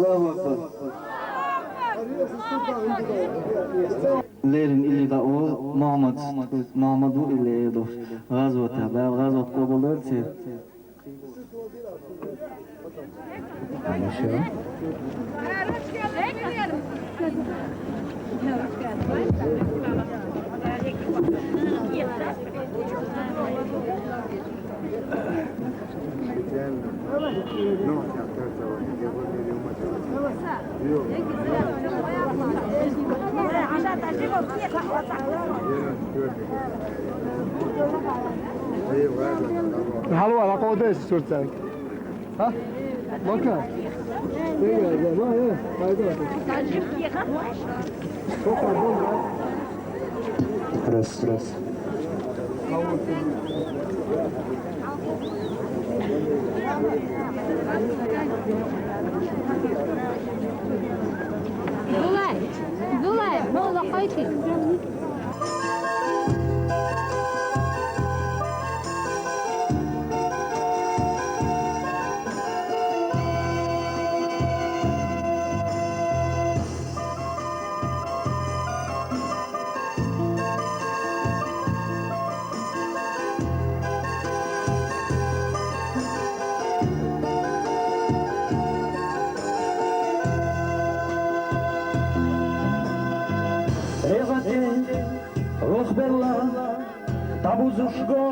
Allahu Akbar. Lerin ilida o Muhammadu ile dost. Gazota, gazot kabul etse. Anlaşıyor. حلوة على قودة صورتك ها مكان ايه ما ايه هايدا Раз. Дулай, мола хайти. Рох бела, табузушго,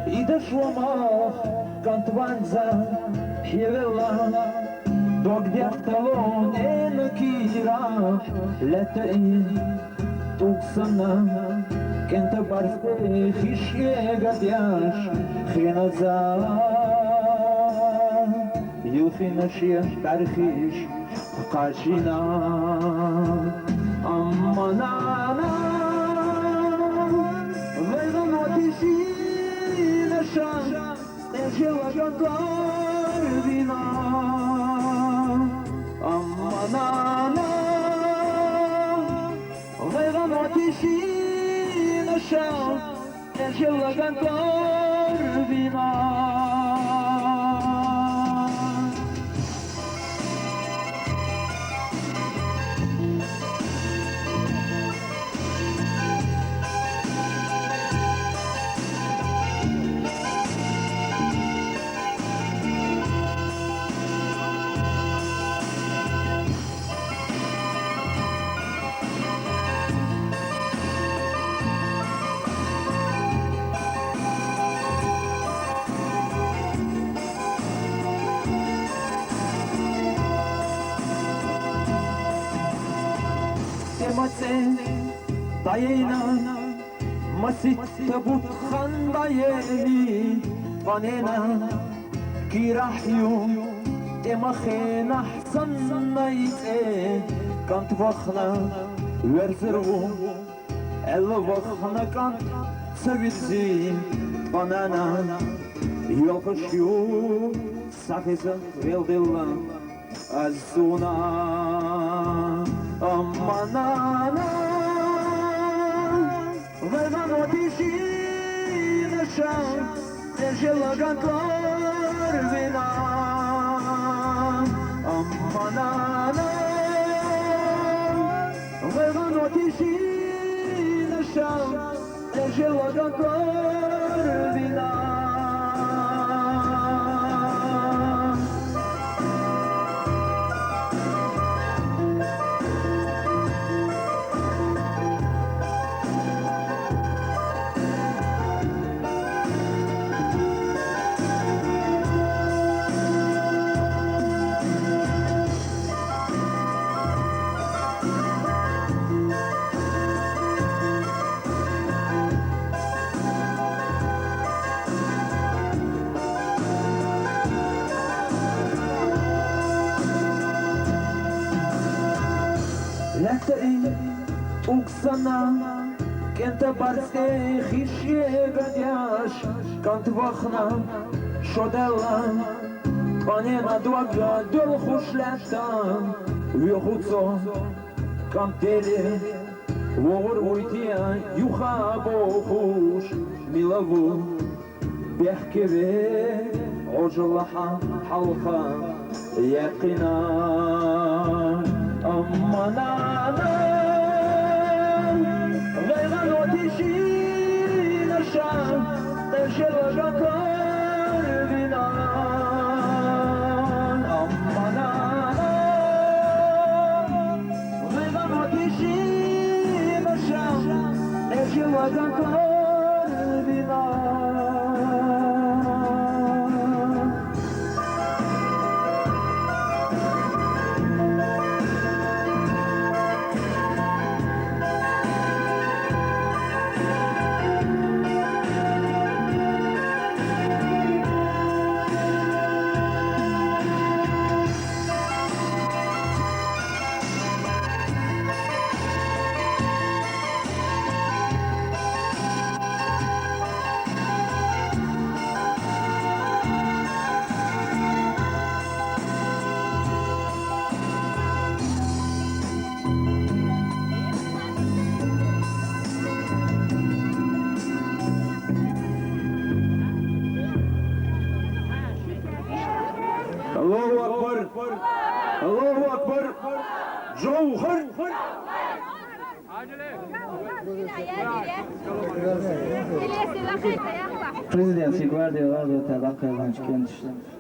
иде шломах, кантванза, хевела, догдякталон, энокира, летеи, туксана, кента барсте, хишье гадяш, хреназа, юхинашье, тархиш, кашина, амманана, Ежела гагарвина, амманана, веганотиши наша, ежела гагарвина. Dayena, masit tabut khan dayeni, panena, kirahyu, emakhena hsan naite, kant vakhna, verzeru, el vakhna kant savitzi, banana, yokuşyu, sahiza veldilla, azuna, amanana. Веганотиши наша, ежела гагарвина, амманана. Веганотиши наша, ежела гагарвина. Уксана, кента барсте хишье гадяш, кант вахна, шодела, панена дуага дол хушлята, вьохуцо, кантеле, вор уйтия, юха бохуш, милаву, бехкеве, ожлаха, халха, яқина. Allahu Akbar. Allahu Akbar. Jauhar. Prezident Guardia Razota Baqqaydan chiqqan